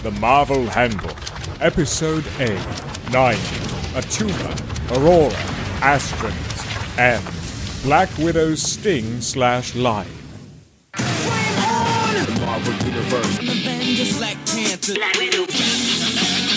The Marvel Handbook, Episode A, 9, ATTUMA, AURORA, ASTRANS, and Black Widow's Sting/Line. The Marvel Universe. Avengers, Black Panther, Black Widow,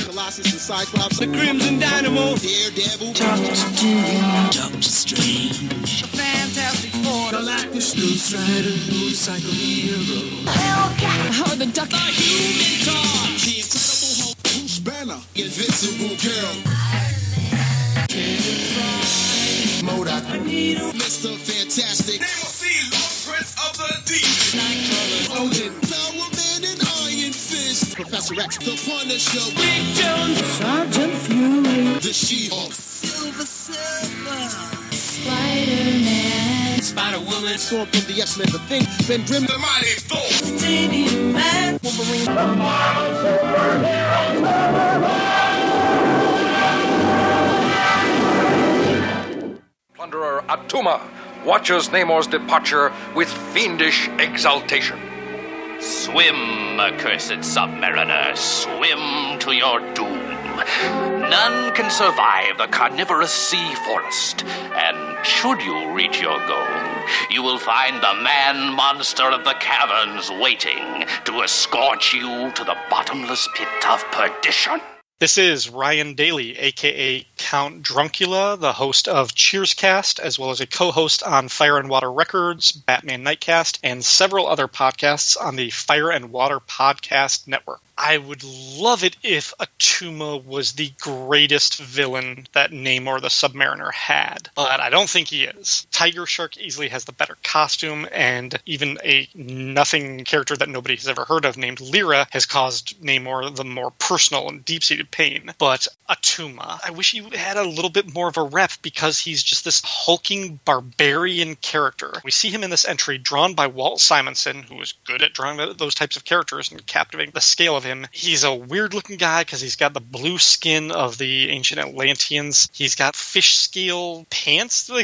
Colossus and Cyclops, the Crimson Dynamo, Daredevil, Doctor Doom, Doctor Strange, Fantastic Four, Galactus, Ghost Rider, Motorcycle Hero, Hellcat, the Duck, the Human Torch, the Incredible Hulk, Bruce Banner, Invincible Girl, MODOK, Mr. Fantastic, Prince of the Deep, Nightcrawler, Odin, Power Man and Iron Fist, Professor X, the Punisher, Big Jones, Sergeant Fury, the She-Hulk, Silver Surfer, Spider-Man, Spider-Woman, Storm from the X-Men, the Thing, Ben Grimm, the Mighty Thor, Stadium Man, Wolverine, Plunderer ATTUMA watches Namor's departure with fiendish exultation. Swim, accursed submariner, swim to your doom. None can survive the carnivorous sea forest, and should you reach your goal, you will find the man-monster of the caverns waiting to escort you to the bottomless pit of perdition. This is Ryan Daly, a.k.a. Count Druncula, the host of Cheerscast, as well as a co-host on Fire and Water Records, Batman Nightcast, and several other podcasts on the Fire and Water Podcast Network. I would love it if ATTUMA was the greatest villain that Namor the Submariner had, but I don't think he is. Tiger Shark easily has the better costume, and even a nothing character that nobody has ever heard of named Lyra has caused Namor the more personal and deep-seated pain. But ATTUMA, I wish he had a little bit more of a rep because he's just this hulking barbarian character. We see him in this entry drawn by Walt Simonson, who is good at drawing those types of characters and captivating the scale of him. He's a weird-looking guy because he's got the blue skin of the ancient Atlanteans. He's got fish scale pants on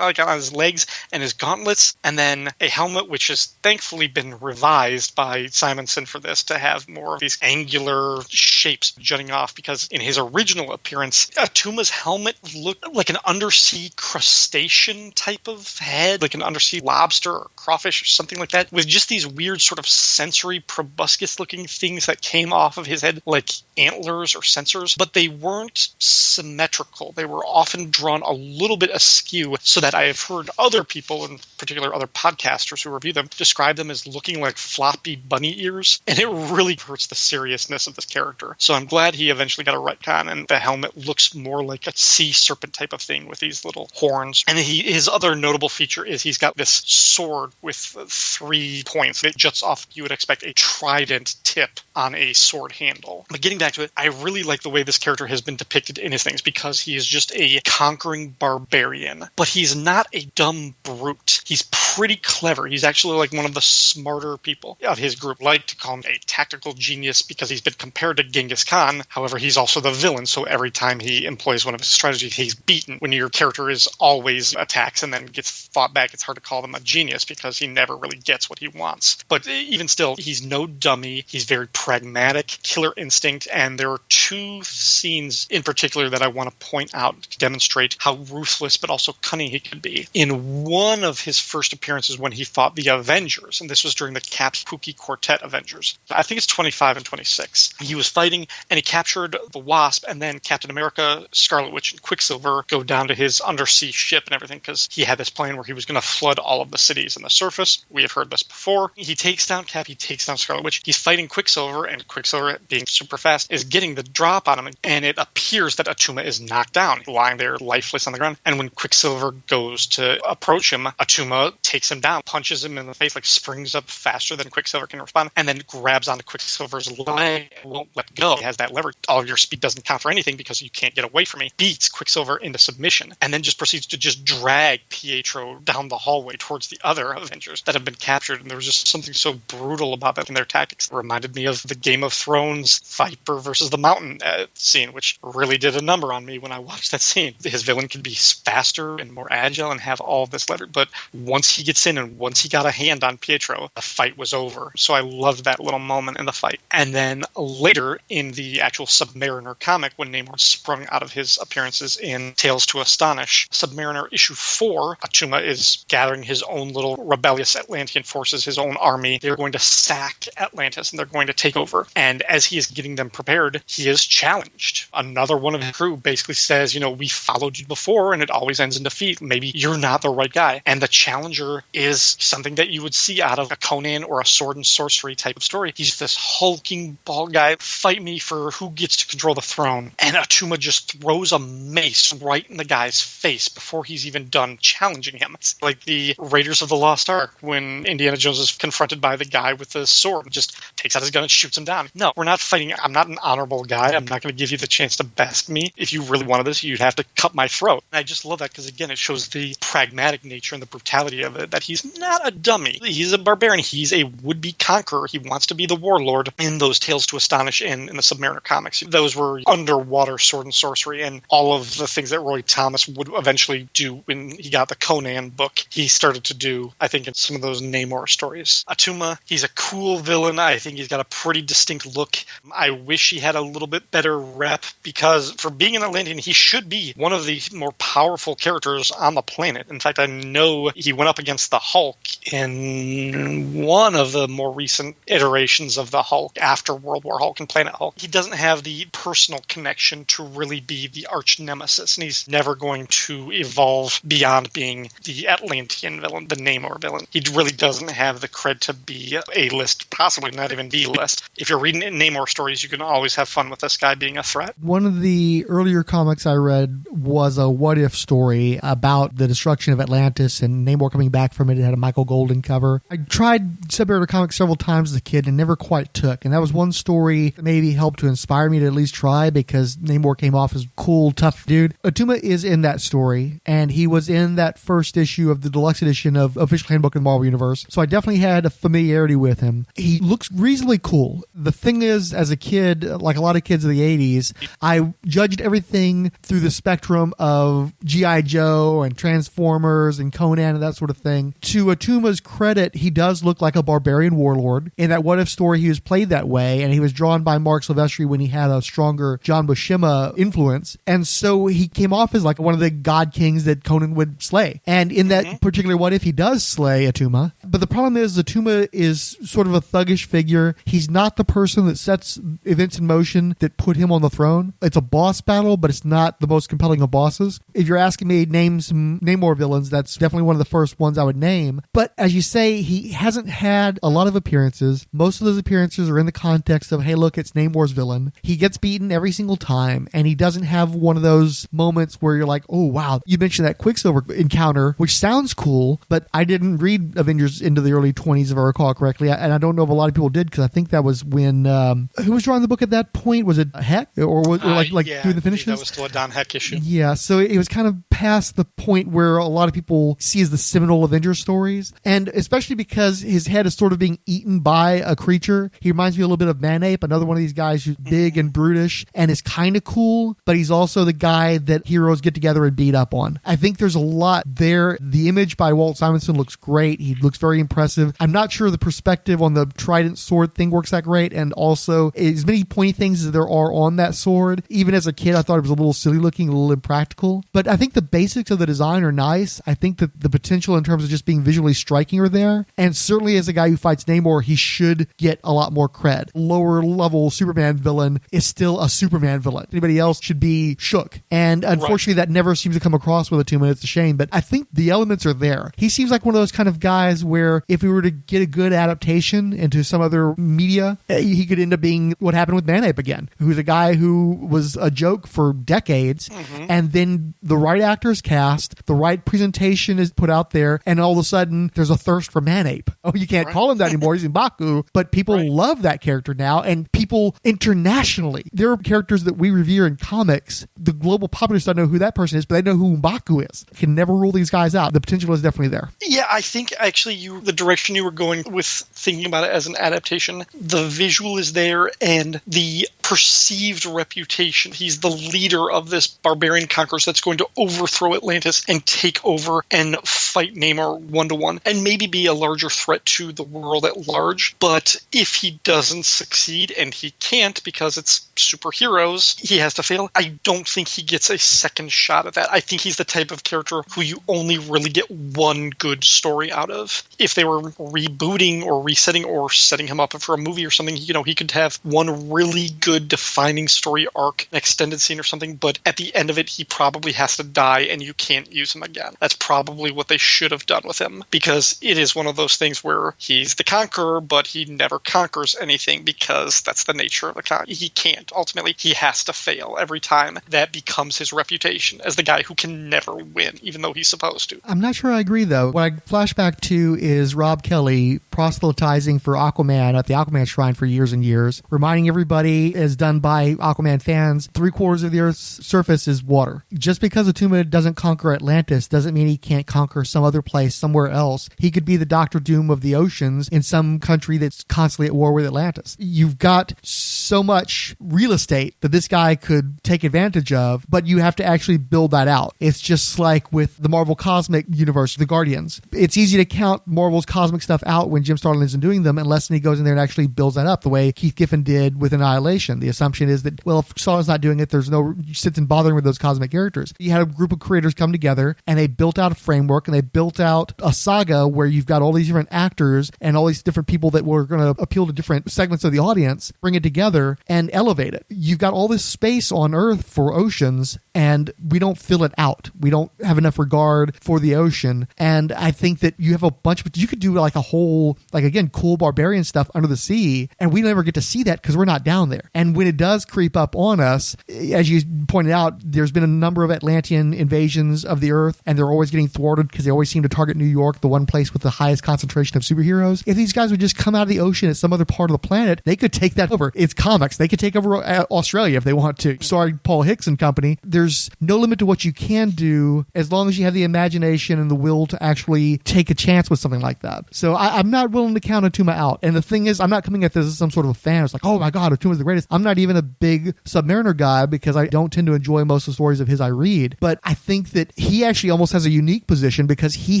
his legs and his gauntlets, and then a helmet which has thankfully been revised by Simonson for this to have more of these angular shapes jutting off, because in his original appearance, ATTUMA's helmet looked like an undersea crustacean type of head, like an undersea lobster or crawfish or something like that, with just these weird sort of sensory proboscis-looking things that came off of his head like antlers or sensors, but they weren't symmetrical. They were often drawn a little bit askew, so that I have heard other people, in particular other podcasters who review them, describe them as looking like floppy bunny ears, and it really hurts the seriousness of this character. So I'm glad he eventually got a retcon, and the helmet looks more like a sea serpent type of thing with these little horns. And his other notable feature is he's got this sword with 3 points. It juts off, you would expect, a trident tip on a sword handle. But getting back to it, I really like the way this character has been depicted in his things, because he is just a conquering barbarian. But he's not a dumb brute. He's pretty clever. He's actually like one of the smarter people of his group. I like to call him a tactical genius because he's been compared to Genghis Khan. However, he's also the villain, so every time he employs one of his strategies, he's beaten. When your character is always attacks and then gets fought back, it's hard to call them a genius because he never really gets what he wants. But even still, he's no dummy. He's very pragmatic, killer instinct, and there are 2 scenes in particular that I want to point out to demonstrate how ruthless but also cunning he can be. In one of his first appearances when he fought the Avengers, and this was during the Cap Spooky Quartet Avengers, I think it's 25 and 26, he was fighting and he captured the Wasp, and then Captain America, Scarlet Witch, and Quicksilver go down to his undersea ship and everything because he had this plan where he was going to flood all of the cities on the surface. We have heard this before. He takes down Cap, he takes down Scarlet Witch, he's fighting Quicksilver, and Quicksilver, being super fast, is getting the drop on him, and it appears that ATTUMA is knocked down, lying there lifeless on the ground. And when Quicksilver goes to approach him, ATTUMA takes him down, punches him in the face, like springs up faster than Quicksilver can respond, and then grabs onto Quicksilver's leg and won't let go. He has that lever. All of your speed doesn't count for anything because you can't get away from me. Beats Quicksilver into submission, and then just proceeds to just drag Pietro down the hallway towards the other Avengers that have been captured. And there was just something so brutal about that in their tactics. It reminded me of the Game of Thrones Viper versus the Mountain scene, which really did a number on me when I watched that scene. His villain can be faster and more agile and have all of this lever, but once he he gets in, and once he got a hand on Pietro, the fight was over. So I loved that little moment in the fight. And then later in the actual Submariner comic, when Namor sprung out of his appearances in Tales to Astonish, Submariner issue 4, ATTUMA is gathering his own little rebellious Atlantean forces, his own army. They're going to sack Atlantis, and they're going to take over. And as he is getting them prepared, he is challenged. Another one of his crew basically says, we followed you before, and it always ends in defeat. Maybe you're not the right guy. And the challenger is something that you would see out of a Conan or a sword and sorcery type of story. He's this hulking bald guy, fight me for who gets to control the throne. And ATTUMA just throws a mace right in the guy's face before he's even done challenging him. It's like the Raiders of the Lost Ark when Indiana Jones is confronted by the guy with the sword, just takes out his gun and shoots him down. No, we're not fighting. I'm not an honorable guy. I'm not going to give you the chance to best me. If you really wanted this, you'd have to cut my throat. And I just love that because, again, it shows the pragmatic nature and the brutality of it, that he's not a dummy. He's a barbarian. He's a would-be conqueror. He wants to be the warlord. In those Tales to Astonish and in the Submariner comics, those were underwater sword and sorcery, and all of the things that Roy Thomas would eventually do when he got the Conan book, he started to do, I think, in some of those Namor stories. ATTUMA, he's a cool villain. I think he's got a pretty distinct look. I wish he had a little bit better rep, because for being an Atlantean, he should be one of the more powerful characters on the planet. In fact, I know he went up against the Hulk in one of the more recent iterations of the Hulk after World War Hulk and Planet Hulk. He doesn't have the personal connection to really be the arch nemesis, and he's never going to evolve beyond being the Atlantean villain, the Namor villain. He really doesn't have the cred to be A-list, possibly not even B-list. If you're reading Namor stories, you can always have fun with this guy being a threat. One of the earlier comics I read was a what-if story about the destruction of Atlantis and Namor coming back from it. It had a Michael Golden cover. I tried Submariner comics several times as a kid and never quite took, and that was one story that maybe helped to inspire me to at least try, because Namor came off as a cool, tough dude. ATTUMA is in that story, and he was in that first issue of the deluxe edition of Official Handbook of the Marvel Universe, so I definitely had a familiarity with him. He looks reasonably cool. The thing is, as a kid, like a lot of kids of the 80s, I judged everything through the spectrum of G.I. Joe and Transformers and Conan and that sort of thing. To ATTUMA's credit, he does look like a barbarian warlord. In that what-if story, he was played that way, and he was drawn by Mark Silvestri when he had a stronger John Buscema influence, and so he came off as like one of the god kings that Conan would slay. And in that particular what-if, he does slay ATTUMA. But the problem is, ATTUMA is sort of a thuggish figure. He's not the person that sets events in motion that put him on the throne. It's a boss battle, but it's not the most compelling of bosses. If you're asking me to name some Namor villains, that's definitely one of the first ones I would name. But as you say, he hasn't had a lot of appearances. Most of those appearances are in the context of, hey, look, it's Namor's villain. He gets beaten every single time, and he doesn't have one of those moments where you're like, oh, wow. You mentioned that Quicksilver encounter, which sounds cool, but I didn't read Avengers into the early 20s, if I recall correctly, and I don't know if a lot of people did, because I think that was when... who was drawing the book at that point? Was it Heck? Or doing the finishes? That was still a Don Heck issue. Yeah, so it was kind of past the point where a lot of people see as the seminal Avengers stories, and especially because his head is sort of being eaten by a creature. He reminds me a little bit of Manape, another one of these guys who's big and brutish and is kind of cool, but he's also the guy that heroes get together and beat up on. I think there's a lot there. The image by Walt Simonson looks great. He looks very impressive. I'm not sure the perspective on the trident sword thing works that great, and also as many pointy things as there are on that sword, even as a kid I thought it was a little silly looking, a little impractical, but I think the basics of the design are nice. I think that the potential in terms of just being visually striking are there, and certainly as a guy who fights Namor, he should get a lot more cred. Lower level Superman villain is still a Superman villain. Anybody else should be shook, and unfortunately that never seems to come across with ATTUMA. It's a shame, but I think the elements are there. He seems like one of those kind of guys where if we were to get a good adaptation into some other media, he could end up being what happened with Manape again, who's a guy who was a joke for decades, and then the right actors cast, the right presentation is put out there, and all of a sudden there's a thirst for Manape. Oh, you can't call him that anymore. He's in Baku, but people love that character now, and people people internationally. There are characters that we revere in comics. The global populace don't know who that person is, but they know who M'Baku is. Can never rule these guys out. The potential is definitely there. Yeah, I think actually the direction you were going with thinking about it as an adaptation, the visual is there and the perceived reputation. He's the leader of this barbarian conquerors that's going to overthrow Atlantis and take over and fight Namor one-to-one and maybe be a larger threat to the world at large. But if he doesn't succeed, and he can't because it's superheroes, he has to fail, I don't think he gets a second shot at that. I think he's the type of character who you only really get one good story out of. If they were rebooting or resetting or setting him up for a movie or something, he could have one really good defining story arc, an extended scene or something, but at the end of it, he probably has to die and you can't use him again. That's probably what they should have done with him, because it is one of those things where he's the conqueror, but he never conquers anything because that's the nature of the conqueror. He can't. Ultimately, he has to fail every time. That becomes his reputation as the guy who can never win, even though he's supposed to. I'm not sure I agree, though. What I flash back to is Rob Kelly proselytizing for Aquaman at the Aquaman Shrine for years and years, reminding everybody, as done by Aquaman fans, 3/4 of the Earth's surface is water. Just because ATTUMA doesn't conquer Atlantis doesn't mean he can't conquer some other place somewhere else. He could be the Doctor Doom of the oceans in some country that's constantly at war with Atlantis. You've got so much real estate that this guy could take advantage of, but you have to actually build that out. It's just like with the Marvel Cosmic Universe, the Guardians. It's easy to count Marvel's cosmic stuff out when Jim Starlin isn't doing them unless he goes in there and actually builds that up the way Keith Giffen did with Annihilation. The assumption is that, well, if Starlin's not doing it, there's no sense in bothering with those cosmic characters. You had a group of creators come together and they built out a framework and they built out a saga where you've got all these different actors and all these different people that were going to appeal to different segments of the audience, bring it together and elevate it. You've got all this space on Earth for oceans and we don't fill it out. We don't have enough regard for the ocean. And I think that you have a bunch, but you could do like a whole, like again, cool barbarian stuff under the sea. And we never get to see that because we're not down there. And when it does creep up on us, as you pointed out, there's been a number of Atlantean invasions of the Earth and they're always getting thwarted because they always seem to target New York, the one place with the highest concentration of superheroes. If these guys would just come out of the ocean at some other part of the planet, they could take that over. It's comics. They could take over Australia if they want to. Sorry, Paul Hicks and company. There's no limit to what you can do as long as you have the imagination and the will to actually take a chance with something like that. So I'm not willing to count ATTUMA out. And the thing is, I'm not coming at this as some sort of a fan. It's like, oh my God, ATTUMA's the greatest. I'm not even a big Submariner guy because I don't tend to enjoy most of the stories of his I read. But I think that he actually almost has a unique position because he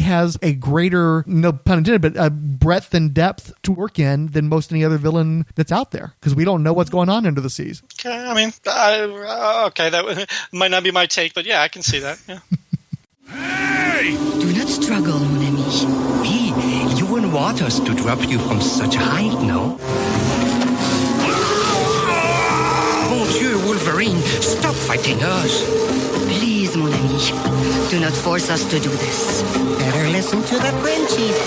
has a greater, no pun intended, but a breadth and depth to work in than most any other villain that's out there because we don't know what's going on under the seas. Okay, I mean, okay, that might not be my take, but yeah, I can see that. Yeah. Hey! Do not struggle, mon ami. You wouldn't want us to drop you from such a height, no? Mon Dieu, Wolverine, stop fighting us. Please, mon ami, do not force us to do this. Better listen to the Frenchies,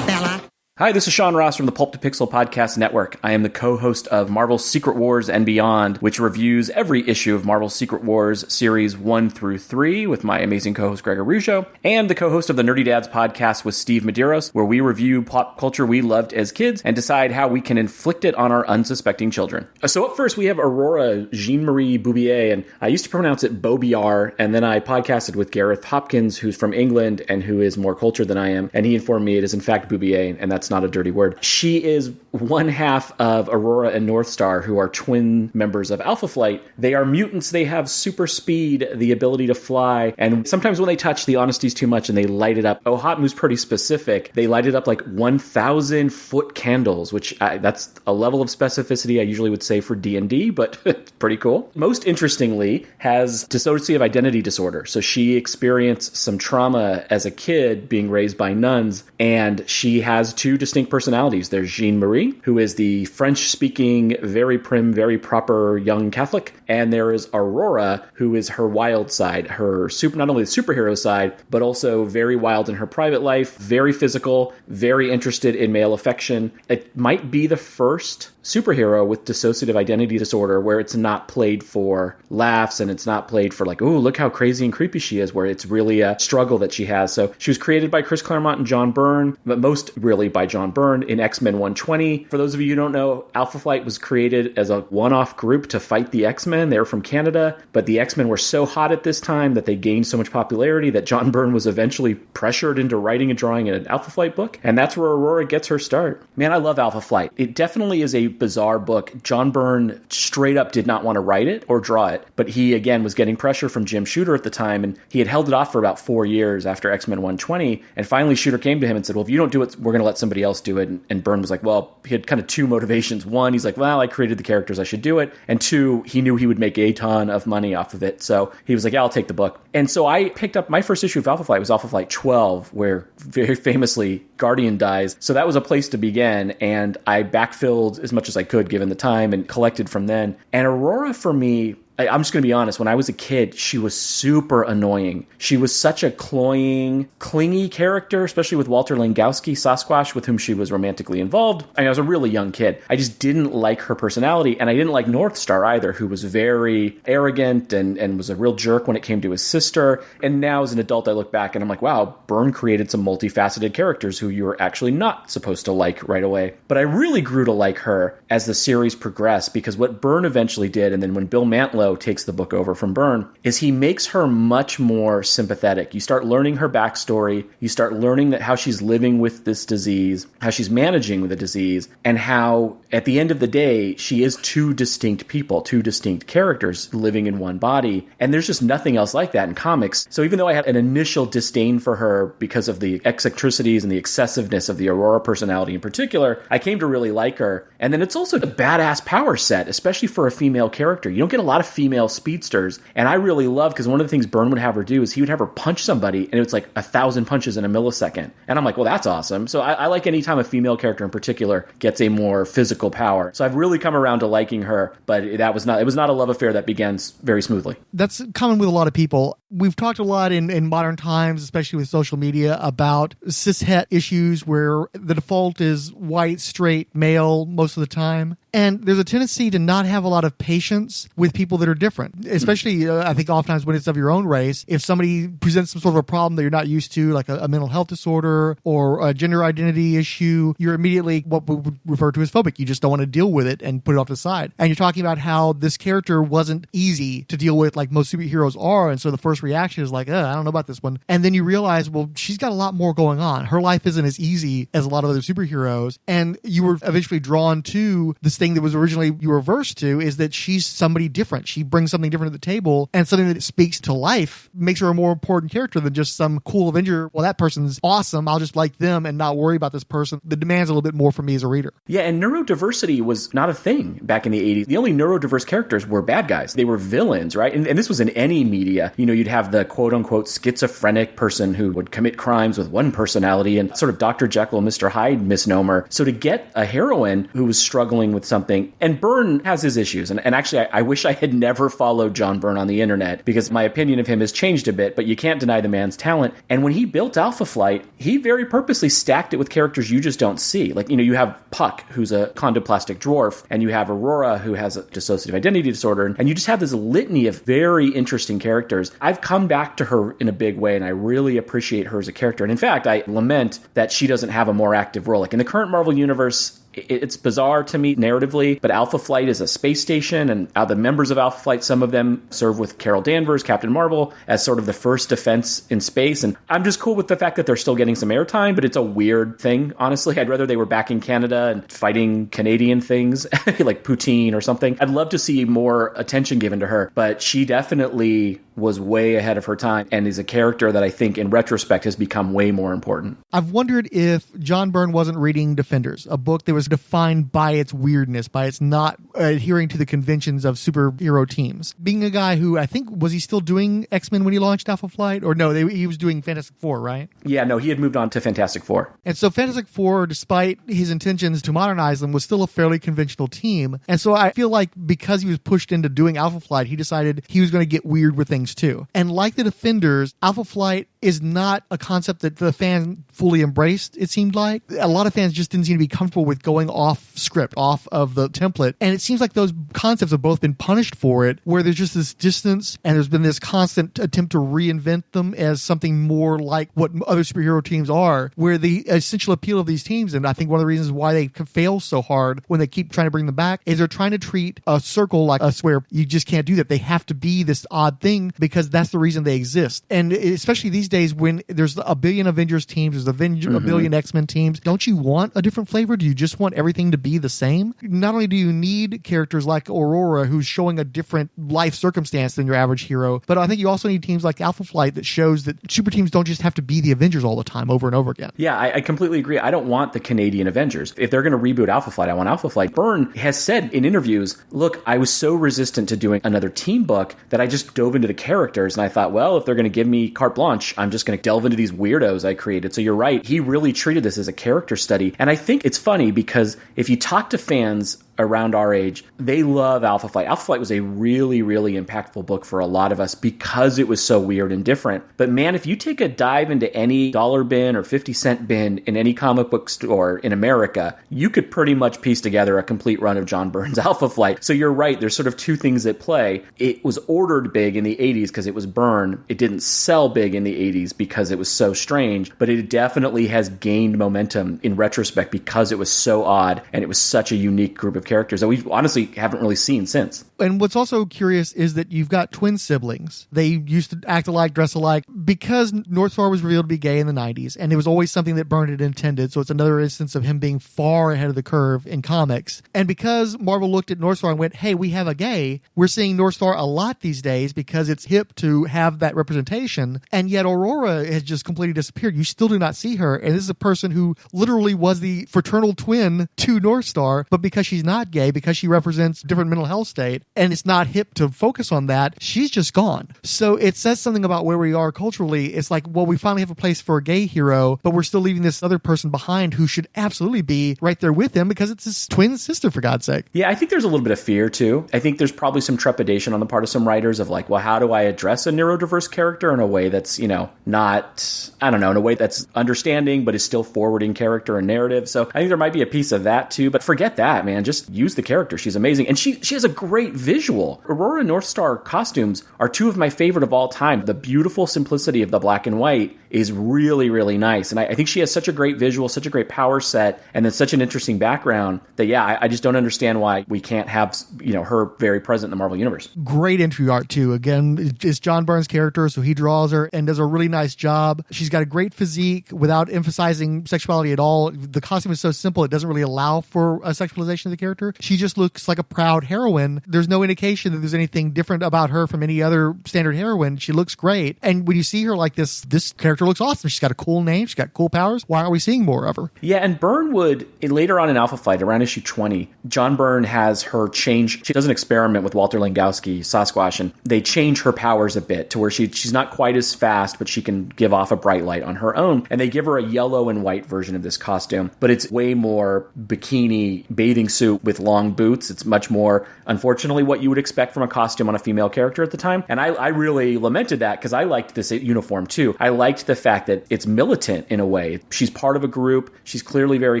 fella. Hi, this is Sean Ross from the Pulp to Pixel Podcast Network. I am the co-host of Marvel's Secret Wars and Beyond, which reviews every issue of Marvel's Secret Wars series 1 through 3 with my amazing co-host Gregor Rougeau, and the co-host of the Nerdy Dads Podcast with Steve Medeiros, where we review pop culture we loved as kids and decide how we can inflict it on our unsuspecting children. So up first, we have Aurora Jean-Marie Boubier, and I used to pronounce it Beaubiard, and then I podcasted with Gareth Hopkins, who's from England and who is more cultured than I am, and he informed me it is in fact Boubier, and that's not a dirty word. She is one half of Aurora and Northstar, who are twin members of Alpha Flight. They are mutants. They have super speed, the ability to fly, and sometimes when they touch, the honesty's too much and they light it up. Oh, Hotmu's pretty specific. They light it up like 1,000-foot candles, which that's a level of specificity I usually would say for D&D, but it's pretty cool. Most interestingly, has dissociative identity disorder. So she experienced some trauma as a kid being raised by nuns, and she has two distinct personalities. There's Jean-Marie, who is the French-speaking, very prim, very proper young Catholic, and there is Aurora, who is her wild side, her not only the superhero side, but also very wild in her private life, very physical, very interested in male affection. It might be the first superhero with dissociative identity disorder, where it's not played for laughs and it's not played for like, oh, look how crazy and creepy she is, where it's really a struggle that she has. So she was created by Chris Claremont and John Byrne, but most really by John Byrne in X-Men 120. For those of you who don't know, Alpha Flight was created as a one-off group to fight the X-Men. They were from Canada, but the X-Men were so hot at this time that they gained so much popularity that John Byrne was eventually pressured into writing and drawing an Alpha Flight book, and that's where Aurora gets her start. Man, I love Alpha Flight. It definitely is a bizarre book. John Byrne straight up did not want to write it or draw it, but he, again, was getting pressure from Jim Shooter at the time, and he had held it off for about 4 years after X-Men 120, and finally Shooter came to him and said, well, if you don't do it, we're going to let somebody else do it. And Byrne was like, well, he had kind of two motivations. One, he's like, well, I created the characters, I should do it. And two, he knew he would make a ton of money off of it. So he was like, yeah, I'll take the book. And so I picked up my first issue of Alpha Flight was Alpha Flight 12, where very famously Guardian dies. So that was a place to begin. And I backfilled as much as I could given the time and collected from then. And Aurora for me, I'm just going to be honest, when I was a kid, she was super annoying. She was such a cloying, clingy character, especially with Walter Langowski, Sasquatch, with whom she was romantically involved. I was a really young kid. I just didn't like her personality, and I didn't like Northstar either, who was very arrogant and was a real jerk when it came to his sister. And now as an adult, I look back and I'm like, wow, Byrne created some multifaceted characters who you were actually not supposed to like right away. But I really grew to like her as the series progressed, because what Byrne eventually did, and then when Bill Mantlo takes the book over from Byrne, is he makes her much more sympathetic. You start learning her backstory. You start learning that how she's living with this disease, how she's managing the disease, and how at the end of the day, she is two distinct people, two distinct characters living in one body. And there's just nothing else like that in comics. So even though I had an initial disdain for her because of the eccentricities and the excessiveness of the Aurora personality in particular, I came to really like her. And then it's also a badass power set, especially for a female character. You don't get a lot of female speedsters. And I really loved, because one of the things Byrne would have her do is he would have her punch somebody and it was like 1,000 punches in a millisecond. And I'm like, well, that's awesome. So I like any time a female character in particular gets a more physical power. So I've really come around to liking her, but it was not a love affair that began very smoothly. That's common with a lot of people. We've talked a lot in modern times, especially with social media, about cishet issues where the default is white, straight, male most of the time. And there's a tendency to not have a lot of patience with people that are different, especially I think oftentimes when it's of your own race. If somebody presents some sort of a problem that you're not used to, like a mental health disorder or a gender identity issue, you're immediately what we would refer to as phobic. You just don't want to deal with it and put it off to the side. And you're talking about how this character wasn't easy to deal with like most superheroes are. And so the first reaction is like, I don't know about this one. And then you realize, well, she's got a lot more going on. Her life isn't as easy as a lot of other superheroes. And you were eventually drawn to this thing that was originally you were averse to, is that she's somebody different. She brings something different to the table, and something that speaks to life makes her a more important character than just some cool Avenger. Well, that person's awesome. I'll just like them and not worry about this person. The demand's a little bit more from me as a reader. Yeah, and neurodiversity was not a thing back in the 80s. The only neurodiverse characters were bad guys. They were villains, right? And this was in any media. You know, you'd have the quote-unquote schizophrenic person who would commit crimes with one personality, and sort of Dr. Jekyll, Mr. Hyde misnomer. So to get a heroine who was struggling with something, and Byrne has his issues, and actually I wish I had never followed John Byrne on the internet, because my opinion of him has changed a bit, but you can't deny the man's talent. And when he built Alpha Flight, he very purposely stacked it with characters you just don't see. Like, you know, you have Puck, who's a condoplastic dwarf, and you have Aurora, who has a dissociative identity disorder, and you just have this litany of very interesting characters. I've come back to her in a big way, and I really appreciate her as a character. And in fact, I lament that she doesn't have a more active role. Like in the current Marvel Universe, it's bizarre to me narratively, but Alpha Flight is a space station, and the members of Alpha Flight, some of them serve with Carol Danvers, Captain Marvel, as sort of the first defense in space. And I'm just cool with the fact that they're still getting some airtime, but it's a weird thing, honestly. I'd rather they were back in Canada and fighting Canadian things, like poutine or something. I'd love to see more attention given to her, but she definitely was way ahead of her time and is a character that I think in retrospect has become way more important. I've wondered if John Byrne wasn't reading Defenders, a book that was defined by its weirdness, by its not adhering to the conventions of superhero teams. Being a guy who, I think, was he still doing X-Men when he launched Alpha Flight? Or no, he was doing Fantastic Four, right? Yeah, no, he had moved on to Fantastic Four. And so Fantastic Four, despite his intentions to modernize them, was still a fairly conventional team. And so I feel like because he was pushed into doing Alpha Flight, he decided he was going to get weird with things too. And like the Defenders, Alpha Flight is not a concept that the fan fully embraced, it seemed like. A lot of fans just didn't seem to be comfortable with going off script, off of the template. And it seems like those concepts have both been punished for it, where there's just this distance and there's been this constant attempt to reinvent them as something more like what other superhero teams are, where the essential appeal of these teams, and I think one of the reasons why they fail so hard when they keep trying to bring them back, is they're trying to treat a circle like us, where you just can't do that. They have to be this odd thing because that's the reason they exist. And especially these days when there's a billion Avengers teams, there's a billion X-Men teams, don't you want a different flavor? Do you just want everything to be the same? Not only do you need characters like Aurora, who's showing a different life circumstance than your average hero, but I think you also need teams like Alpha Flight that shows that super teams don't just have to be the Avengers all the time over and over again. Yeah, I completely agree. I don't want the Canadian Avengers. If they're going to reboot Alpha Flight, I want Alpha Flight. Byrne has said in interviews, look, I was so resistant to doing another team book that I just dove into the characters, and I thought, well, if they're going to give me carte blanche, I'm just going to delve into these weirdos I created. So you're right. He really treated this as a character study. And I think it's funny because if you talk to fans around our age, they love Alpha Flight. Alpha Flight was a really, really impactful book for a lot of us because it was so weird and different. But man, if you take a dive into any dollar bin or 50-cent bin in any comic book store in America, you could pretty much piece together a complete run of John Byrne's Alpha Flight. So you're right. There's sort of two things at play. It was ordered big in the 80s because it was Byrne. It didn't sell big in the 80s because it was so strange, but it definitely has gained momentum in retrospect because it was so odd and it was such a unique group of characters that we honestly haven't really seen since. And what's also curious is that you've got twin siblings. They used to act alike, dress alike, because Northstar was revealed to be gay in the 90s, and it was always something that Byrne had intended, so it's another instance of him being far ahead of the curve in comics. And because Marvel looked at Northstar and went, hey, we have a gay, we're seeing Northstar a lot these days because it's hip to have that representation, and yet Aurora has just completely disappeared. You still do not see her, and this is a person who literally was the fraternal twin to Northstar, but because she's not gay, because she represents a different mental health state, and it's not hip to focus on that, she's just gone. So it says something about where we are culturally. It's like, well, we finally have a place for a gay hero, but we're still leaving this other person behind who should absolutely be right there with him because it's his twin sister, for God's sake. Yeah, I think there's a little bit of fear, too. I think there's probably some trepidation on the part of some writers of like, well, how do I address a neurodiverse character in a way that's, not, I don't know, in a way that's understanding, but is still forwarding character and narrative. So I think there might be a piece of that, too. But forget that, man. Just use the character. She's amazing. And she has a great visual. Aurora and Northstar costumes are two of my favorite of all time. The beautiful simplicity of the black and white is really, really nice. And I think she has such a great visual, such a great power set, and then such an interesting background that, yeah, I just don't understand why we can't have, her very present in the Marvel Universe. Great entry art, too. Again, it's John Byrne's character, so he draws her and does a really nice job. She's got a great physique without emphasizing sexuality at all. The costume is so simple, it doesn't really allow for a sexualization of the character. She just looks like a proud heroine. There's no indication that there's anything different about her from any other standard heroine. She looks great. And when you see her like this character looks awesome. She's got a cool name. She's got cool powers. Why aren't we seeing more of her? Yeah, and Byrne would, later on in Alpha Flight, around issue 20, John Byrne has her change. She does an experiment with Walter Langowski, Sasquatch, and they change her powers a bit to where she's not quite as fast, but she can give off a bright light on her own. And they give her a yellow and white version of this costume, but it's way more bikini bathing suit with long boots. It's much more, unfortunately, what you would expect from a costume on a female character at the time. And I really lamented that because I liked this uniform too. I liked the fact that it's militant in a way. She's part of a group. She's clearly very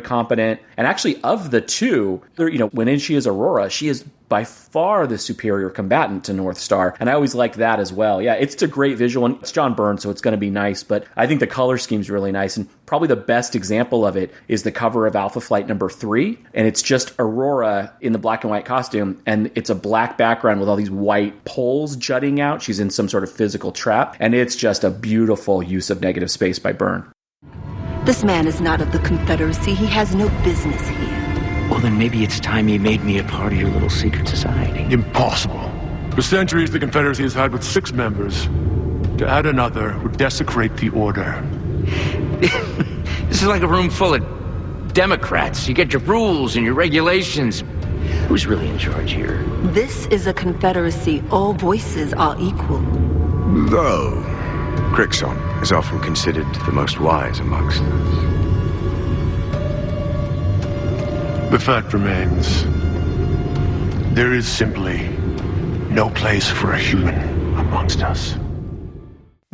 competent. And actually, of the two, when she is Aurora, she is by far the superior combatant to Northstar. And I always liked that as well. Yeah, it's a great visual, and it's John Byrne, so it's going to be nice. But I think the color scheme's really nice. And probably the best example of it is the cover of Alpha Flight number 3. And it's just Aurora in the black and white costume. And it's a black background with all these white poles jutting out. She's in some sort of physical trap. And it's just a beautiful use of negative space by Byrne. This man is not of the Confederacy. He has no business here. Well, then maybe it's time you made me a part of your little secret society. Impossible. For centuries, the Confederacy has had with 6 members. To add another would desecrate the order. This is like a room full of Democrats. You get your rules and your regulations. Who's really in charge here? This is a Confederacy. All voices are equal. Though, Crixon is often considered the most wise amongst us. The fact remains, there is simply no place for a human amongst us.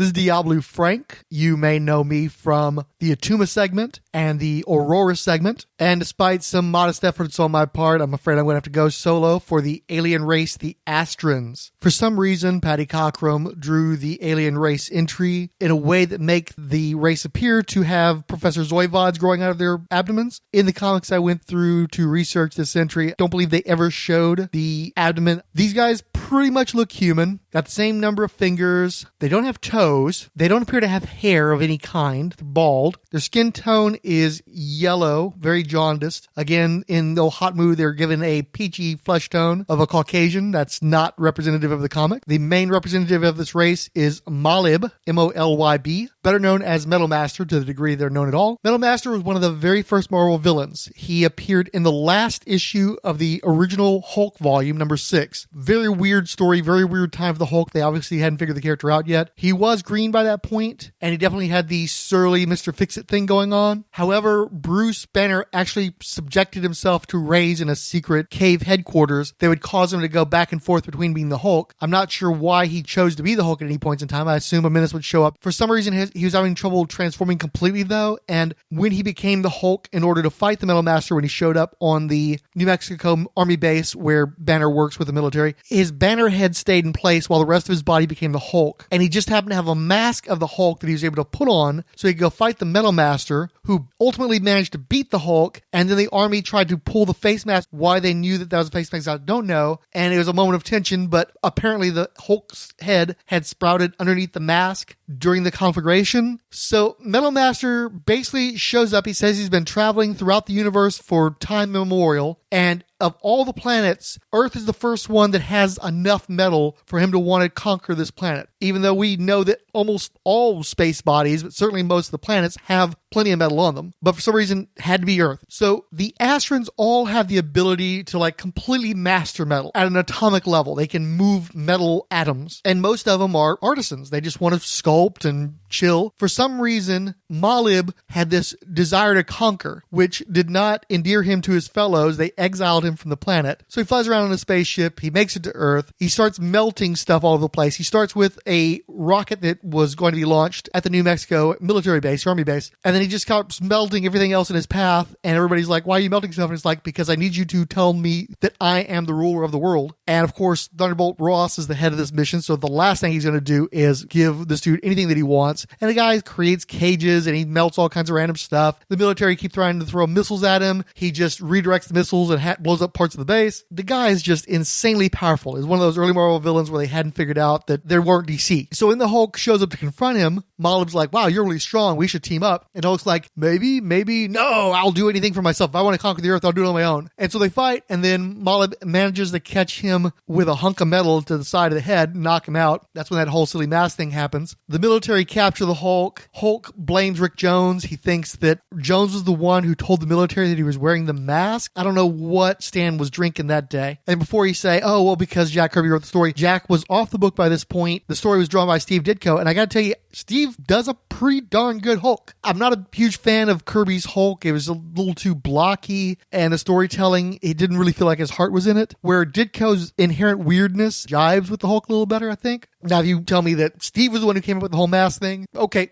This is Diabolu Frank. You may know me from the ATTUMA segment and the AURORA segment. And despite some modest efforts on my part, I'm afraid I'm going to have to go solo for the alien race, the ASTRANS. For some reason, Patty Cockrum drew the alien race entry in a way that make the race appear to have Professor Zoivods growing out of their abdomens. In the comics I went through to research this entry, I don't believe they ever showed the abdomen. These guys pretty much look human. Got the same number of fingers. They don't have toes. They don't appear to have hair of any kind. They're bald. Their skin tone is yellow, very jaundiced. Again, in the hot mood, they're given a peachy flesh tone of a Caucasian. That's not representative of the comic. The main representative of this race is Molyb, M-O-L-Y-B, better known as Metal Master to the degree they're known at all. Metal Master was one of the very first Marvel villains. He appeared in the last issue of the original Hulk volume, number 6. Very weird story, very weird time for the Hulk. They obviously hadn't figured the character out yet. He was green by that point, and he definitely had the surly Mr. Fix-It thing going on. However, Bruce Banner actually subjected himself to raids in a secret cave headquarters that would cause him to go back and forth between being the Hulk. I'm not sure why he chose to be the Hulk at any points in time. I assume a menace would show up. For some reason, he was having trouble transforming completely, though, and when he became the Hulk in order to fight the Metal Master, when he showed up on the New Mexico Army base where Banner works with the military, his banner head stayed in place while the rest of his body became the Hulk, and he just happened to have a mask of the Hulk that he was able to put on so he could go fight the Metal Master, who ultimately managed to beat the Hulk, and then the army tried to pull the face mask. Why they knew that was a face mask, I don't know, and it was a moment of tension, but apparently the Hulk's head had sprouted underneath the mask during the conflagration. So Metal Master basically shows up. He says he's been traveling throughout the universe for time immemorial, and of all the planets, Earth is the first one that has enough metal for him to want to conquer this planet. Even though we know that almost all space bodies, but certainly most of the planets, have plenty of metal on them. But for some reason, it had to be Earth. So the ASTRANS all have the ability to completely master metal at an atomic level. They can move metal atoms. And most of them are artisans. They just want to sculpt and chill. For some reason, Molyb had this desire to conquer, which did not endear him to his fellows. They exiled him from the planet. So he flies around on a spaceship. He makes it to Earth. He starts melting stuff all over the place. He starts with a rocket that was going to be launched at the New Mexico military base, army base. And then he just starts melting everything else in his path. And everybody's like, why are you melting stuff? And it's like, because I need you to tell me that I am the ruler of the world. And of course, Thunderbolt Ross is the head of this mission. So the last thing he's going to do is give this dude anything that he wants. And the guy creates cages and he melts all kinds of random stuff. The military keep trying to throw missiles at him. He just redirects the missiles and blows up parts of the base. The guy is just insanely powerful. He's one of those early Marvel villains where they hadn't figured out that they weren't DC. So when the Hulk shows up to confront him, Molyb's like, wow, you're really strong. We should team up. And Hulk's like, maybe, no, I'll do anything for myself. If I want to conquer the Earth, I'll do it on my own. And so they fight, and then Molyb manages to catch him with a hunk of metal to the side of the head, knock him out. That's when that whole silly mask thing happens. The military capture the Hulk. Hulk blames Rick Jones. He thinks that Jones was the one who told the military that he was wearing the mask. I don't know what Stan was drinking that day. And before you say, oh, well, because Jack Kirby wrote the story, Jack was off the book by this point. The story was drawn by Steve Ditko. And I got to tell you, Steve does a pretty darn good Hulk. I'm not a huge fan of Kirby's Hulk. It was a little too blocky, and the storytelling, it didn't really feel like his heart was in it, where Ditko's inherent weirdness jives with the Hulk a little better, I think. Now, if you tell me that Steve was the one who came up with the whole mask thing, okay,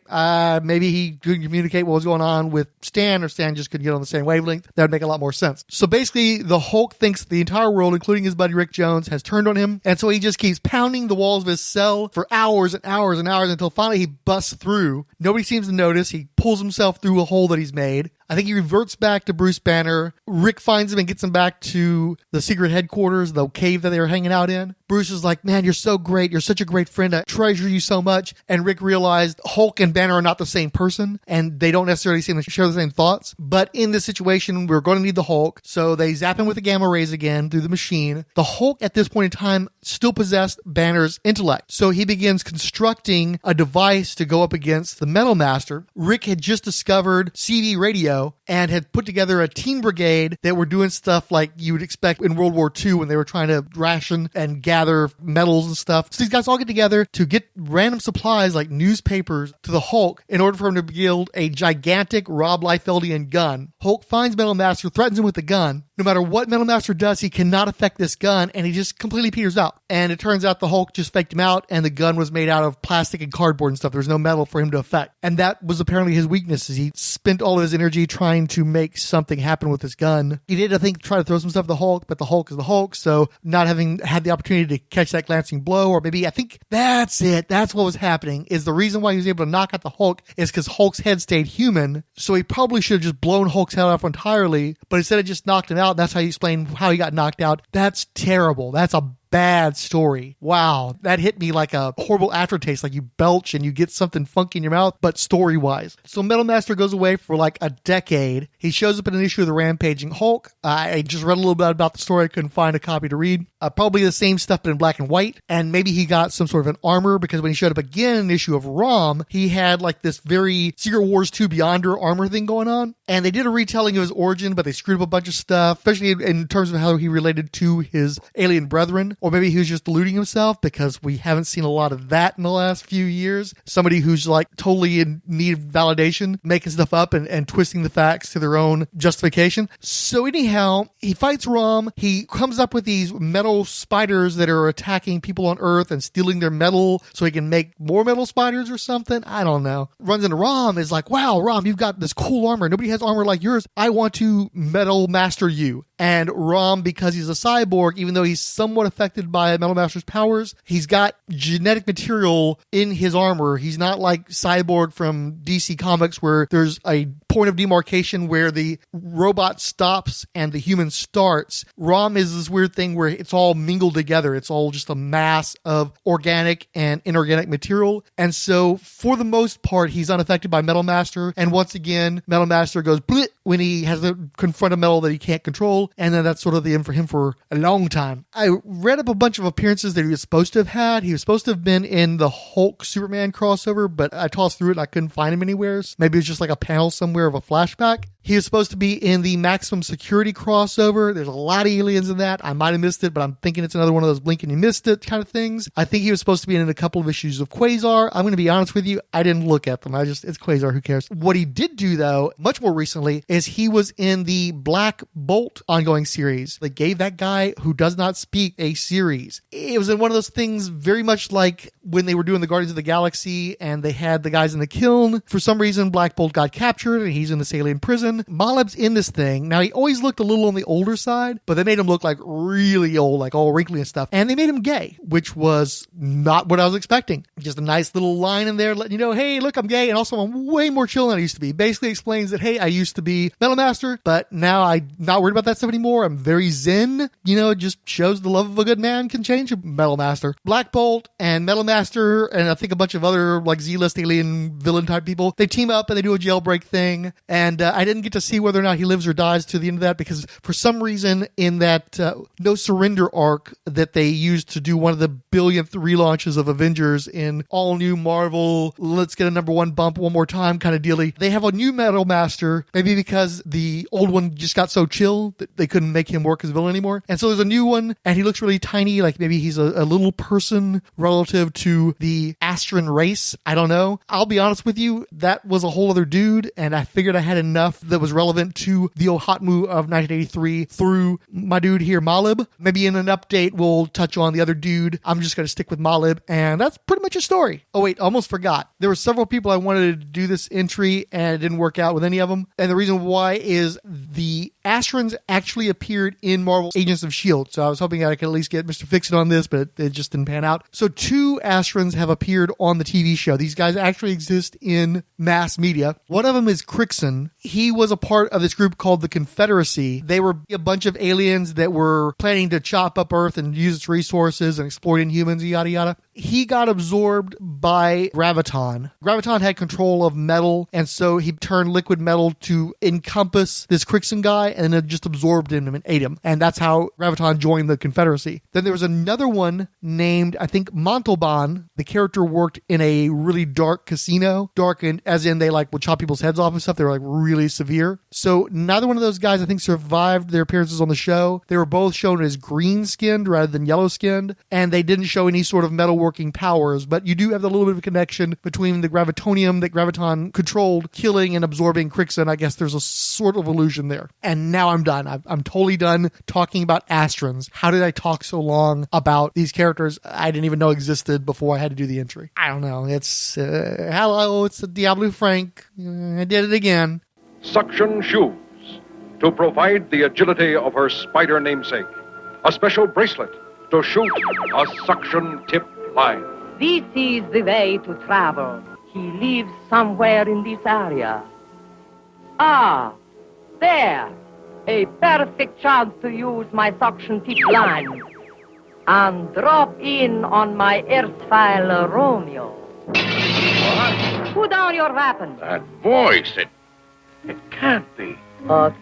maybe he couldn't communicate what was going on with Stan, or Stan just couldn't get on the same wavelength. That would make a lot more sense. So basically, the Hulk thinks the entire world, including his buddy Rick Jones, has turned on him, and so he just keeps pounding the walls of his cell for hours and hours and hours until finally he busts through. Nobody seems to notice. He pulls himself through a hole that he's made. I think he reverts back to Bruce Banner. Rick finds him and gets him back to the secret headquarters, the cave that they were hanging out in. Bruce is like, man, you're so great. You're such a great friend. I treasure you so much. And Rick realized Hulk and Banner are not the same person, and they don't necessarily seem to share the same thoughts. But in this situation, we're going to need the Hulk. So they zap him with the gamma rays again through the machine. The Hulk at this point in time still possessed Banner's intellect. So he begins constructing a device to go up against the Metal Master. Rick had just discovered CB radio and had put together a teen brigade that were doing stuff like you would expect in World War II when they were trying to ration and gather metals and stuff. So these guys all get together to get random supplies like newspapers to the Hulk in order for him to build a gigantic Rob Liefeldian gun. Hulk finds Metal Master, threatens him with the gun. No matter what Metal Master does, he cannot affect this gun, and he just completely peters out. And it turns out the Hulk just faked him out, and the gun was made out of plastic and cardboard and stuff. There was no metal for him to affect. And that was apparently his weakness, is he spent all of his energy trying to make something happen with his gun. He did, I think, try to throw some stuff at the Hulk, but the Hulk is the Hulk, so not having had the opportunity to catch that glancing blow, or maybe, I think that's it. That's what was happening, is the reason why he was able to knock out the Hulk is because Hulk's head stayed human, so he probably should have just blown Hulk's head off entirely, but instead it just knocked him out, and that's how you explain how he got knocked out. That's terrible. That's a bad story. Wow. That hit me like a horrible aftertaste, like you belch and you get something funky in your mouth, but story-wise. So Metal Master goes away for like a decade. He shows up in an issue of the Rampaging Hulk. I just read a little bit about the story. I couldn't find a copy to read. Probably the same stuff, but in black and white. And maybe he got some sort of an armor, because when he showed up again in an issue of ROM, he had like this very Secret Wars 2 Beyonder armor thing going on. And they did a retelling of his origin, but they screwed up a bunch of stuff, especially in terms of how he related to his alien brethren. Or maybe he was just deluding himself, because we haven't seen a lot of that in the last few years. Somebody who's like totally in need of validation, making stuff up and twisting the facts to their own justification. So anyhow, he fights Rom. He comes up with these metal spiders that are attacking people on Earth and stealing their metal so he can make more metal spiders or something. I don't know. Runs into Rom, is like, wow, Rom, you've got this cool armor. Nobody has armor like yours. I want to Metal Master you. And Rom, because he's a cyborg, even though he's somewhat affected by Metal Master's powers, he's got genetic material in his armor. He's not like Cyborg from DC Comics, where there's a point of demarcation where the robot stops and the human starts. Rom is this weird thing where it's all mingled together. It's all just a mass of organic and inorganic material. And so, for the most part, he's unaffected by Metal Master. And once again, Metal Master goes blit when he has to confront a metal that he can't control. And then that's sort of the end for him for a long time. I read up a bunch of appearances that he was supposed to have had. He was supposed to have been in the Hulk Superman crossover, but I tossed through it and I couldn't find him anywhere. Maybe it was just like a panel somewhere of a flashback. He was supposed to be in the Maximum Security crossover. There's a lot of aliens in that. I might have missed it, but I'm thinking it's another one of those blink and you missed it kind of things. I think he was supposed to be in a couple of issues of Quasar. I'm going to be honest with you, I didn't look at them. It's Quasar, who cares? What he did do, though, much more recently, is he was in the Black Bolt ongoing series. They gave that guy who does not speak a series. It was in one of those things very much like when they were doing the Guardians of the Galaxy and they had the guys in the kiln. For some reason, Black Bolt got captured and he's in this alien prison. Maleb's in this thing. Now, he always looked a little on the older side, but they made him look like really old, like all wrinkly and stuff. And they made him gay, which was not what I was expecting. Just a nice little line in there letting you know, hey, look, I'm gay. And also, I'm way more chill than I used to be. Basically explains that, hey, I used to be Metal Master, but now I'm not worried about that stuff anymore. I'm very zen. It just shows the love of a good man can change a Metal Master. Black Bolt and Metal Master, and I think a bunch of other like Z-list alien villain type people, they team up and they do a jailbreak thing. And I didn't get to see whether or not he lives or dies to the end of that, because for some reason in that No Surrender arc that they used to do one of the billionth relaunches of Avengers in all new Marvel, let's get a #1 bump one more time kind of dealy, they have a new Metal Master, maybe because the old one just got so chill that they couldn't make him work as a villain anymore. And so there's a new one, and he looks really tiny, like maybe he's a little person relative to the Astran race. I don't know. I'll be honest with you, that was a whole other dude, and I figured I had enough that was relevant to the Ohatmu of 1983 through my dude here, Maleb. Maybe in an update, we'll touch on the other dude. I'm just going to stick with Maleb, and that's pretty much a story. Oh wait, almost forgot. There were several people I wanted to do this entry, and it didn't work out with any of them. And the reason why is the Astrans actually appeared in Marvel's Agents of S.H.I.E.L.D. So I was hoping I could at least get Mr. Fixit on this, but it just didn't pan out. So 2 Astrans have appeared on the TV show. These guys actually exist in mass media. One of them is Crixon. He was a part of this group called the Confederacy. They were a bunch of aliens that were planning to chop up Earth and use its resources and exploit inhumans, yada yada. he got absorbed by Graviton. Graviton had control of metal, and so he turned liquid metal to encompass this Crixon guy, and it just absorbed him and ate him. And that's how Graviton joined the Confederacy. Then there was another one named, I think, Montalban. The character worked in a really dark casino. Dark as in they would chop people's heads off and stuff. They were really severe. So neither one of those guys, I think, survived their appearances on the show. They were both shown as green-skinned rather than yellow-skinned, and they didn't show any sort of metalworking powers, but you do have a little bit of a connection between the gravitonium that Graviton controlled killing and absorbing Crixon. I guess there's a sort of illusion there. And now I'm done. I'm totally done talking about Astrans. How did I talk so long about these characters I didn't even know existed before I had to do the entry? I don't know. It's, hello, it's Diabolu Frank. I did it again. Suction shoes to provide the agility of her spider namesake. A special bracelet to shoot a suction-tipped line. This is the way to travel. He lives somewhere in this area. Ah, there. A perfect chance to use my suction-tipped line. And drop in on my erstwhile Romeo. What? Put down your weapon. That voice, it can't be. Okay.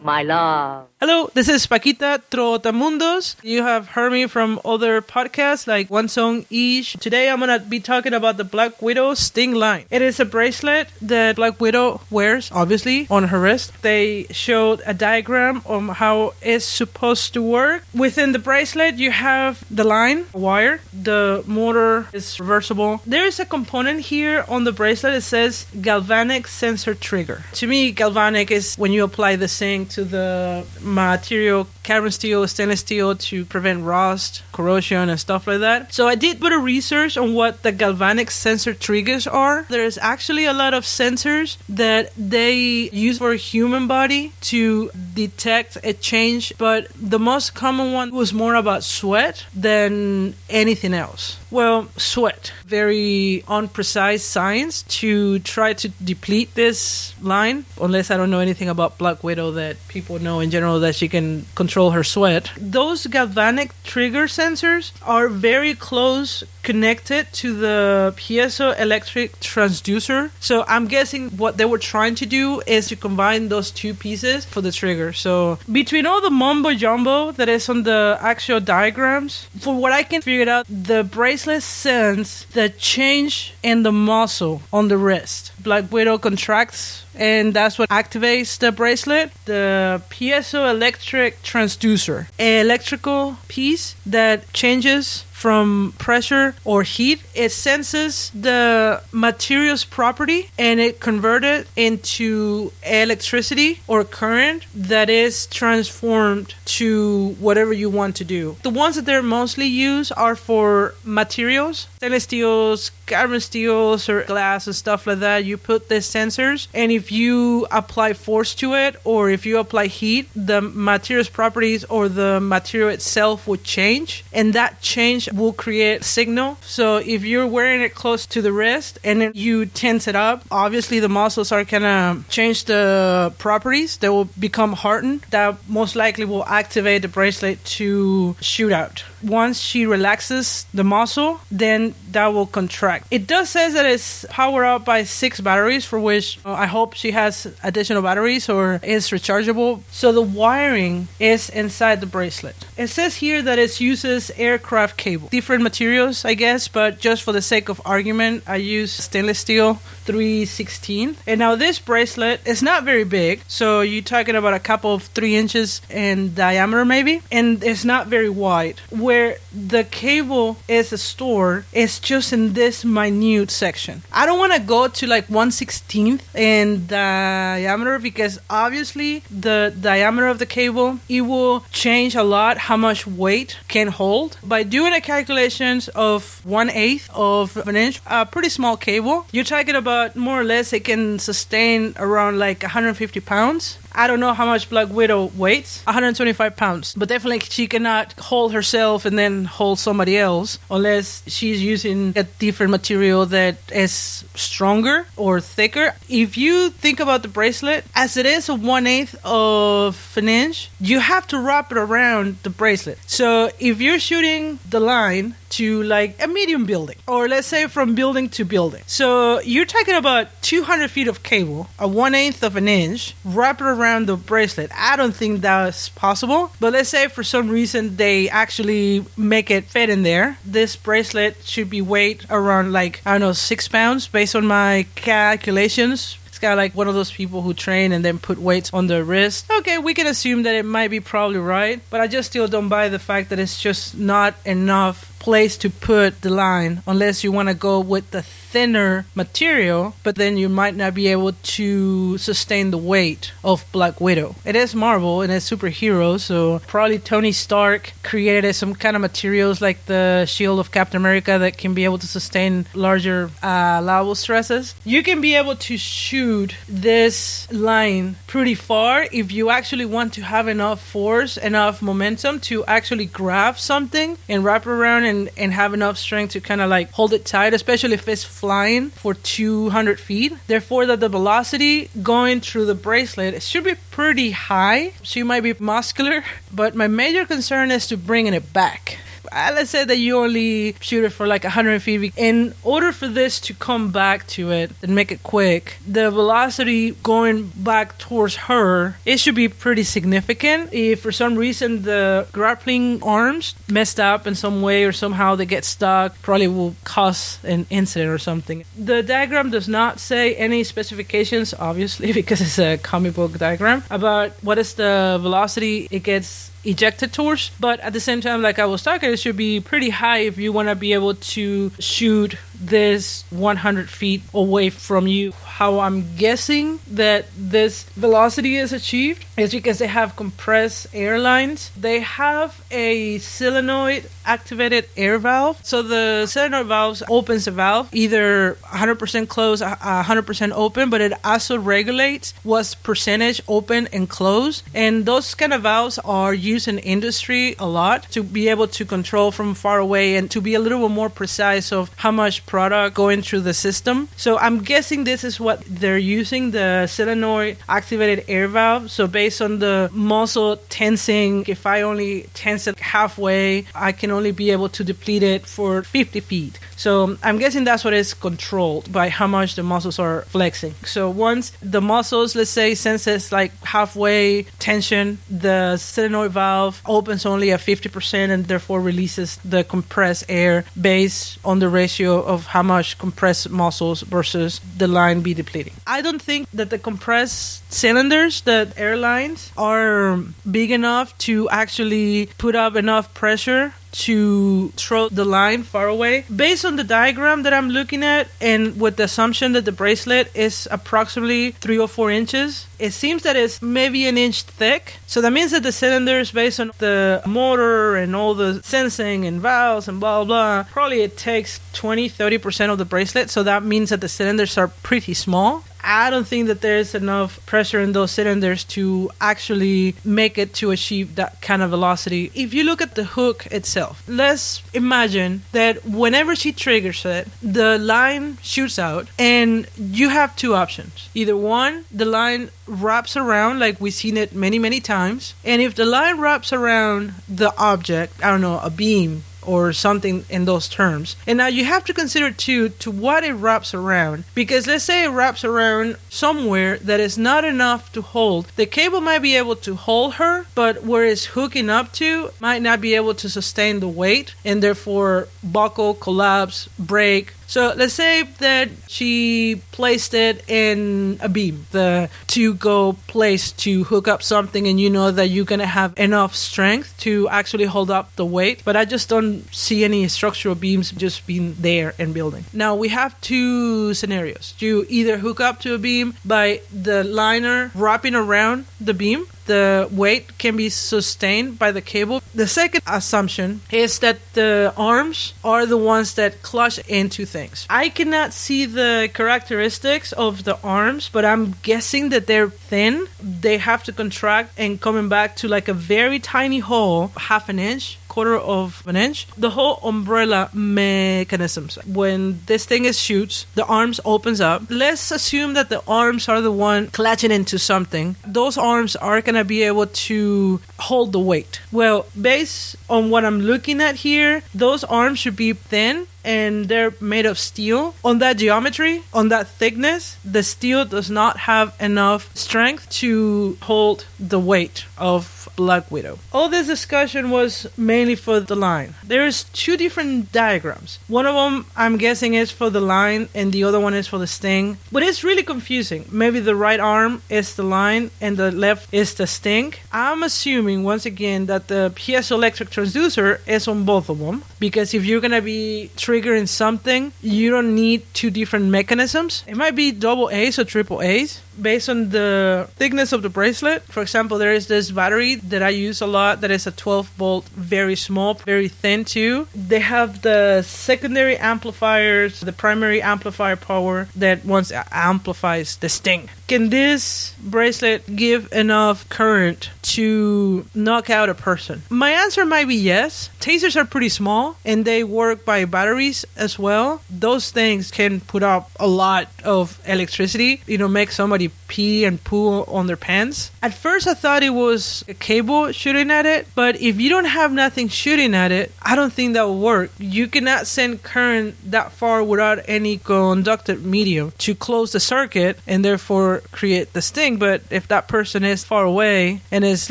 My love. Hello, this is Paquita Trotamundos. You have heard me from other podcasts like One Song Each. Today I'm going to be talking about the Black Widow Sting line. It is a bracelet that Black Widow wears, obviously, on her wrist. They showed a diagram on how it's supposed to work. Within the bracelet, you have the line, wire. The motor is reversible. There is a component here on the bracelet that says galvanic sensor trigger. To me, galvanic is when you apply the zinc to the material, carbon steel, stainless steel, to prevent rust, corrosion, and stuff like that. So I did a bit of research on what the galvanic sensor triggers are. There's actually a lot of sensors that they use for a human body to detect a change, but the most common one was more about sweat than anything else. Well, sweat. Very unprecise science to try to deplete this line, unless I don't know anything about Black Widow that people know in general that she can control her sweat. Those galvanic trigger sensors are very close connected to the piezoelectric transducer. So I'm guessing what they were trying to do is to combine those two pieces for the trigger. So between all the mumbo jumbo that is on the actual diagrams, for what I can figure out, the bracelet sends the change in the muscle on the wrist. Black Widow contracts, and that's what activates the bracelet. The piezoelectric transducer, an electrical piece that changes from pressure or heat. It senses the material's property and it converts it into electricity or current that is transformed to whatever you want to do. The ones that they're mostly used are for materials, stainless steels, carbon steels, or glass and stuff like that. You put these sensors, and if you apply force to it or if you apply heat, the material's properties or the material itself would change, and that change will create signal. So if you're wearing it close to the wrist and then you tense it up, obviously the muscles are gonna change the properties. They will become hardened. That most likely will activate the bracelet to shoot out. Once she relaxes the muscle, then that will contract. It does say that it's powered up by 6 batteries, for which I hope she has additional batteries or is rechargeable. So the wiring is inside the bracelet. It says here that it uses aircraft cable. Different materials, I guess, but just for the sake of argument, I use stainless steel 3/16. And now this bracelet is not very big, so you're talking about a couple of 3 inches in diameter maybe, and it's not very wide. Where the cable is stored is just in this minute section. I don't want to go to like 1/16 in diameter because obviously the diameter of the cable, it will change a lot how much weight can hold. By doing a calculations of 1/8 of an inch, a pretty small cable, you're talking about more or less it can sustain around like 150 pounds. I don't know how much Black Widow weighs, 125 pounds, but definitely she cannot hold herself and then hold somebody else unless she's using a different material that is stronger or thicker. If you think about the bracelet, as it is a 1/8 of an inch, you have to wrap it around the bracelet. So if you're shooting the line to like a medium building, or let's say from building to building. So you're talking about 200 feet of cable, a 1/8 of an inch, wrapped around the bracelet. I don't think that's possible, but let's say for some reason they actually make it fit in there. This bracelet should be weighed around like, I don't know, 6 pounds based on my calculations. Kind of like one of those people who train and then put weights on their wrist. Okay, we can assume that it might be probably right, but I just still don't buy the fact that it's just not enough place to put the line unless you want to go with the thinner material, but then you might not be able to sustain the weight of Black Widow. It is Marvel and it's superhero, so probably Tony Stark created some kind of materials like the shield of Captain America that can be able to sustain larger allowable stresses. You can be able to shoot this line pretty far if you actually want to have enough force, enough momentum to actually grab something and wrap it around and have enough strength to kind of like hold it tight, especially if it's flying for 200 feet. Therefore, that the velocity going through the bracelet should be pretty high. So you might be muscular, but my major concern is to bringing it back. Let's say that you only shoot it for like 100 feet. In order for this to come back to it and make it quick, the velocity going back towards her, it should be pretty significant. If for some reason the grappling arms messed up in some way or somehow they get stuck, probably will cause an incident or something. The diagram does not say any specifications, obviously, because it's a comic book diagram, about what is the velocity it gets ejected towards, but at the same time, like I was talking, it should be pretty high if you want to be able to shoot this 100 feet away from you. How I'm guessing that this velocity is achieved is because they have compressed air lines. They have a solenoid activated air valve. So the solenoid valve opens the valve either 100% closed, 100% open, but it also regulates what percentage open and closed. And those kind of valves are used in industry a lot to be able to control from far away and to be a little bit more precise of how much product going through the system. So I'm guessing this is what they're using, the solenoid activated air valve. So based on the muscle tensing, if I only tense it halfway, I can only be able to deplete it for 50 feet. So I'm guessing that's what is controlled by how much the muscles are flexing. So once the muscles, let's say, senses like halfway tension, the solenoid valve opens only at 50% and therefore releases the compressed air based on the ratio of how much compressed muscles versus the line be depleting. I don't think that the compressed cylinders, the airlines, are big enough to actually put up enough pressure to throw the line far away. Based on the diagram that I'm looking at and with the assumption that the bracelet is approximately 3 or 4 inches, it seems that it's maybe an inch thick. So that means that the cylinders, based on the motor and all the sensing and valves and blah, blah, probably it takes 20-30% of the bracelet. So that means that the cylinders are pretty small. I don't think that there's enough pressure in those cylinders to actually make it to achieve that kind of velocity. If you look at the hook itself, let's imagine that whenever she triggers it, the line shoots out and you have 2 options. Either one, the line wraps around like we've seen it many, many times. And if the line wraps around the object, I don't know, a beam, or something in those terms. And now you have to consider too to what it wraps around, because let's say it wraps around somewhere that is not enough to hold. The cable might be able to hold her, but where it's hooking up to might not be able to sustain the weight and therefore buckle, collapse, break. So let's say that she placed it in a beam, the to-go place to hook up something, and you know that you're going to have enough strength to actually hold up the weight. But I just don't see any structural beams just being there and building. Now we have 2 scenarios. You either hook up to a beam by the liner wrapping around the beam. The weight can be sustained by the cable. The second assumption is that the arms are the ones that clutch into things. I cannot see the characteristics of the arms, but I'm guessing that they're thin. They have to contract and coming back to like a very tiny hole, half an inch, quarter of an inch. The whole umbrella mechanisms. When this thing is shoots, the arms opens up. Let's assume that the arms are the one clutching into something. Those arms are going to be able to hold the weight. Well, based on what I'm looking at here, those arms should be thin and they're made of steel. On that geometry, on that thickness, the steel does not have enough strength to hold the weight of Black Widow. All this discussion was mainly for the line. There's two different diagrams. One of them, I'm guessing, is for the line and the other one is for the sting. But it's really confusing. Maybe the right arm is the line and the left is the sting. I'm assuming, once again, that the piezoelectric transducer is on both of them. Because if you're going to be triggering something, you don't need two different mechanisms. It might be double A's or triple A's based on the thickness of the bracelet. For example, there is this battery that I use a lot that is a 12 volt, very small, very thin too. They have the secondary amplifiers, the primary amplifier power that once amplifies the sting. Can this bracelet give enough current to knock out a person? My answer might be yes. Tasers are pretty small and they work by batteries as well. Those things can put out a lot of electricity, make somebody pee and poo on their pants. At first I thought it was a cable shooting at it, but if you don't have nothing shooting at it, I don't think that will work. You cannot send current that far without any conductive medium to close the circuit and therefore create the sting. But if that person is far away and is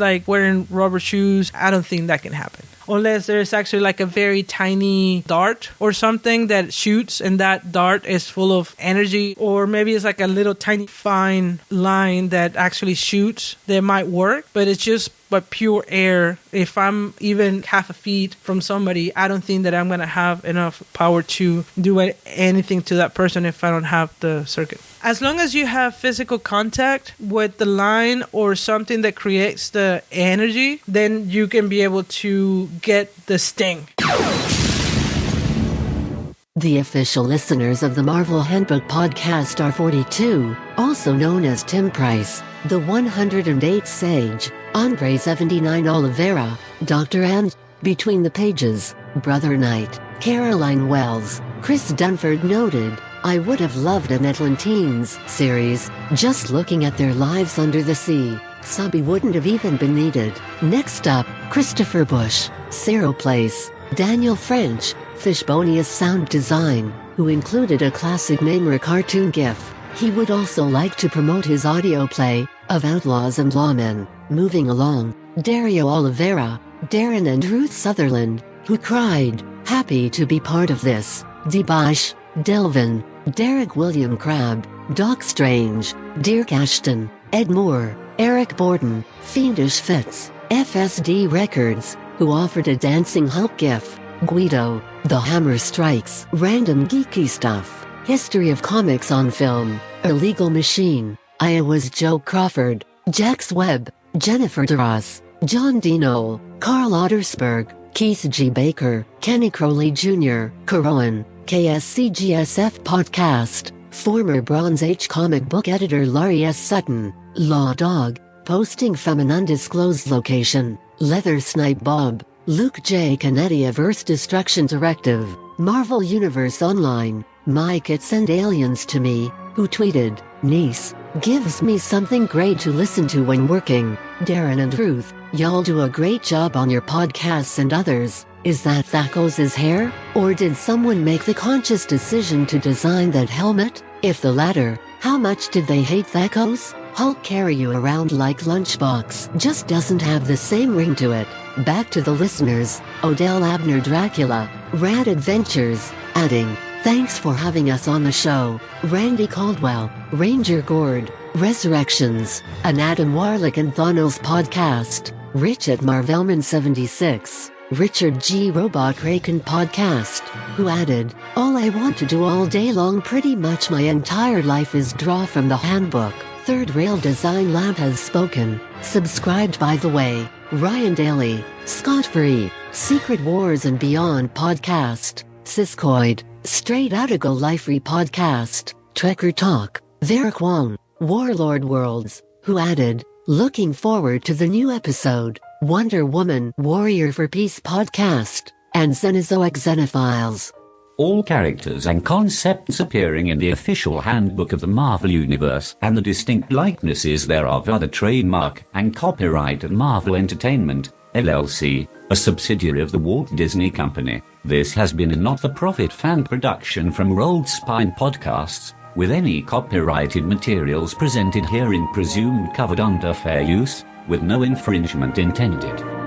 like wearing rubber shoes, I don't think that can happen. Unless there's actually like a very tiny dart or something that shoots and that dart is full of energy, or maybe it's like a little tiny fine line that actually shoots, that might work, but it's just but pure air. If I'm even half a feet from somebody, I don't think that I'm going to have enough power to do anything to that person if I don't have the circuit. As long as you have physical contact with the line or something that creates the energy, then you can be able to get the sting. The official listeners of the Marvel Handbook podcast are 42, also known as Tim Price, the 108th Sage, Andre 79 Oliveira, Dr. And, Between the Pages, Brother Knight, Caroline Wells, Chris Dunford noted, I would have loved an Atlantines series, just looking at their lives under the sea. Subby wouldn't have even been needed. Next up, Christopher Bush, Sarah Place, Daniel French, Fishbonius Sound Design, who included a classic Namer cartoon GIF. He would also like to promote his audio play of Outlaws and Lawmen. Moving along, Dario Oliveira, Darren and Ruth Sutherland, who cried, happy to be part of this. Debash, Delvin, Derek William Crabb, Doc Strange, Dirk Ashton, Ed Moore, Eric Borden, Fiendish Fitz, FSD Records, who offered a Dancing Hulk GIF. Guido, The Hammer Strikes, Random Geeky Stuff, History of Comics on Film, Illegal Machine, Iowa's Joe Crawford, Jax Webb, Jennifer DeRoss, John D. Knoll, Carl Ottersberg, Keith G. Baker, Kenny Crowley Jr., Caroan, KSCGSF Podcast, former Bronze Age comic book editor Laurie S. Sutton, Law Dog, posting from an undisclosed location, Leather Snipe Bob, Luke J. Canetti of Earth Destruction Directive, Marvel Universe Online, Mike It Send Aliens to Me, who tweeted, Niece, gives me something great to listen to when working. Darren and Ruth, y'all do a great job on your podcasts and others. Is that Thakos' hair? Or did someone make the conscious decision to design that helmet? If the latter, how much did they hate Thakos? Hulk carry you around like lunchbox just doesn't have the same ring to it. Back to the listeners, Odell Abner Dracula, Rad Adventures, adding, thanks for having us on the show, Randy Caldwell, Ranger Gord, Resurrections, an Adam Warlock and Thanos podcast, Rich at Marvelman 76, Richard G. Robot Kraken podcast, who added, all I want to do all day long pretty much my entire life is draw from the handbook. Third Rail Design Lab has spoken, subscribed by the way, Ryan Daly, Scott Free, Secret Wars and Beyond podcast, Siskoid, Straight Outta Go Lifery podcast, Trekker Talk, Vera Kwong, Warlord Worlds, who added, looking forward to the new episode. Wonder Woman Warrior for Peace podcast, and Xenozoic Xenophiles. All characters and concepts appearing in the official handbook of the Marvel Universe and the distinct likenesses thereof are the trademark and copyright of Marvel Entertainment, LLC, a subsidiary of the Walt Disney Company. This has been a not-for-profit fan production from Rolled Spine Podcasts, with any copyrighted materials presented herein presumed covered under fair use, with no infringement intended.